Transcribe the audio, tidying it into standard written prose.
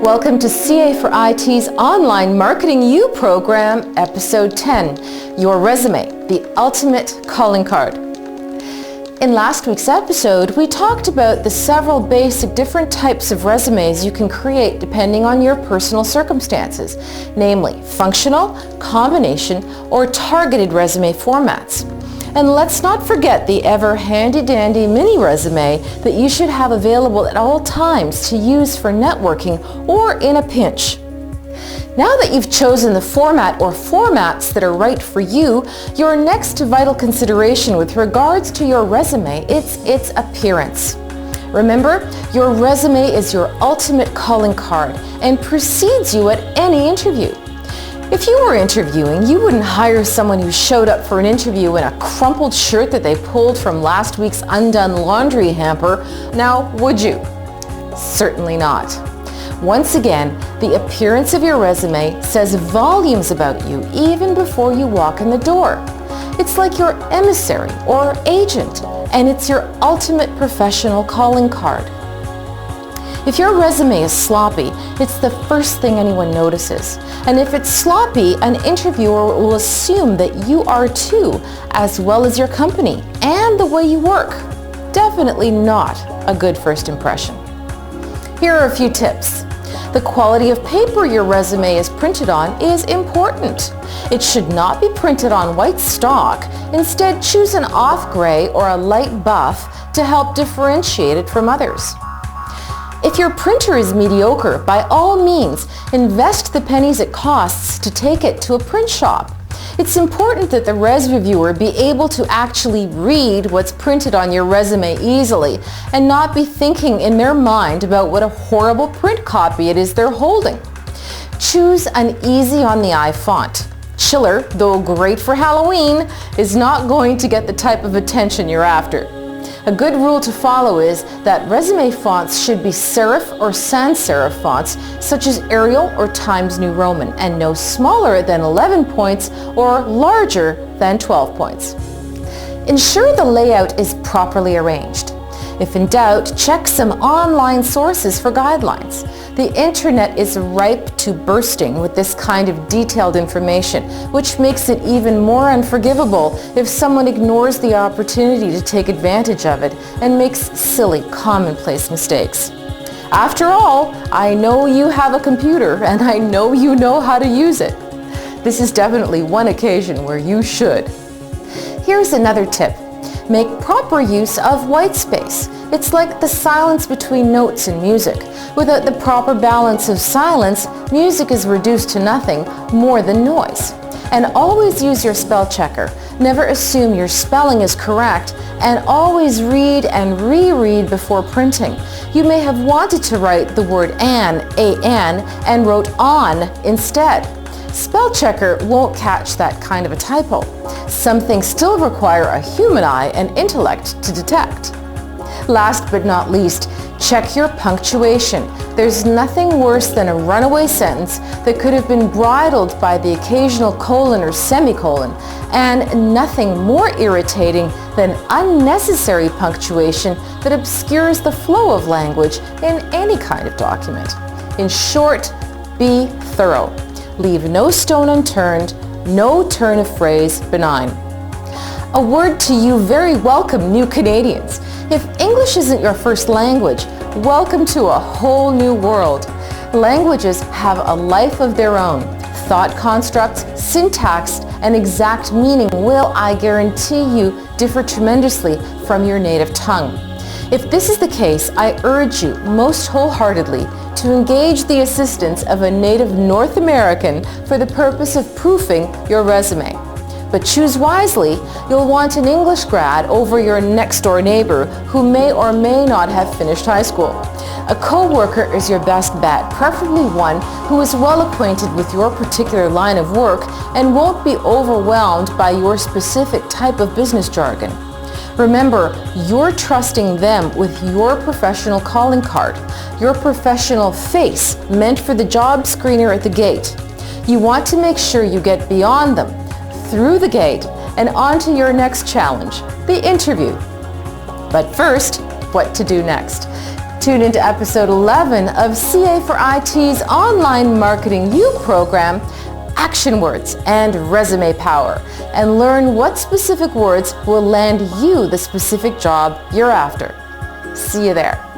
Welcome to CA4IT's Online Marketing U program, Episode 10, Your Resume, the Ultimate Calling Card. In last week's episode, we talked about the several basic different types of resumes you can create depending on your personal circumstances, namely functional, combination, or targeted resume formats. And let's not forget the ever handy-dandy mini resume that you should have available at all times to use for networking or in a pinch. Now that you've chosen the format or formats that are right for you, your next vital consideration with regards to your resume is its appearance. Remember, your resume is your ultimate calling card and precedes you at any interview. If you were interviewing, you wouldn't hire someone who showed up for an interview in a crumpled shirt that they pulled from last week's undone laundry hamper, now would you? Certainly not. Once again, the appearance of your resume says volumes about you even before you walk in the door. It's like your emissary or agent, and it's your ultimate professional calling card. If your resume is sloppy, it's the first thing anyone notices. And if it's sloppy, an interviewer will assume that you are too, as well as your company and the way you work. Definitely not a good first impression. Here are a few tips. The quality of paper your resume is printed on is important. It should not be printed on white stock. Instead, choose an off gray or a light buff to help differentiate it from others. If your printer is mediocre, by all means, invest the pennies it costs to take it to a print shop. It's important that the res reviewer be able to actually read what's printed on your resume easily and not be thinking in their mind about what a horrible print copy it is they're holding. Choose an easy on the eye font. Chiller, though great for Halloween, is not going to get the type of attention you're after. A good rule to follow is that resume fonts should be serif or sans serif fonts such as Arial or Times New Roman and no smaller than 11 points or larger than 12 points. Ensure the layout is properly arranged. If in doubt, check some online sources for guidelines. The internet is ripe to bursting with this kind of detailed information, which makes it even more unforgivable if someone ignores the opportunity to take advantage of it and makes silly, commonplace mistakes. After all, I know you have a computer and I know you know how to use it. This is definitely one occasion where you should. Here's another tip. Make proper use of white space. It's like the silence between notes in music. Without the proper balance of silence, music is reduced to nothing more than noise. And always use your spell checker. Never assume your spelling is correct, and always read and reread before printing. You may have wanted to write the word an, A-N, and wrote on instead. Spell checker won't catch that kind of a typo. Some things still require a human eye and intellect to detect. Last but not least, check your punctuation. There's nothing worse than a runaway sentence that could have been bridled by the occasional colon or semicolon, and nothing more irritating than unnecessary punctuation that obscures the flow of language in any kind of document. In short, be thorough. Leave no stone unturned, no turn of phrase benign. A word to you very welcome new Canadians. If English isn't your first language, welcome to a whole new world. Languages have a life of their own. Thought constructs, syntax, and exact meaning will, I guarantee you, differ tremendously from your native tongue. If this is the case, I urge you most wholeheartedly to engage the assistance of a native North American for the purpose of proofing your resume. But choose wisely. You'll want an English grad over your next-door neighbor who may or may not have finished high school. A co-worker is your best bet, preferably one who is well acquainted with your particular line of work and won't be overwhelmed by your specific type of business jargon. Remember, you're trusting them with your professional calling card, your professional face meant for the job screener at the gate. You want to make sure you get beyond them, through the gate, and on to your next challenge, the interview. But first, what to do next? Tune into episode 11 of CA4IT's online Marketing U program, Action Words and Resume Power, and learn what specific words will land you the specific job you're after. See you there.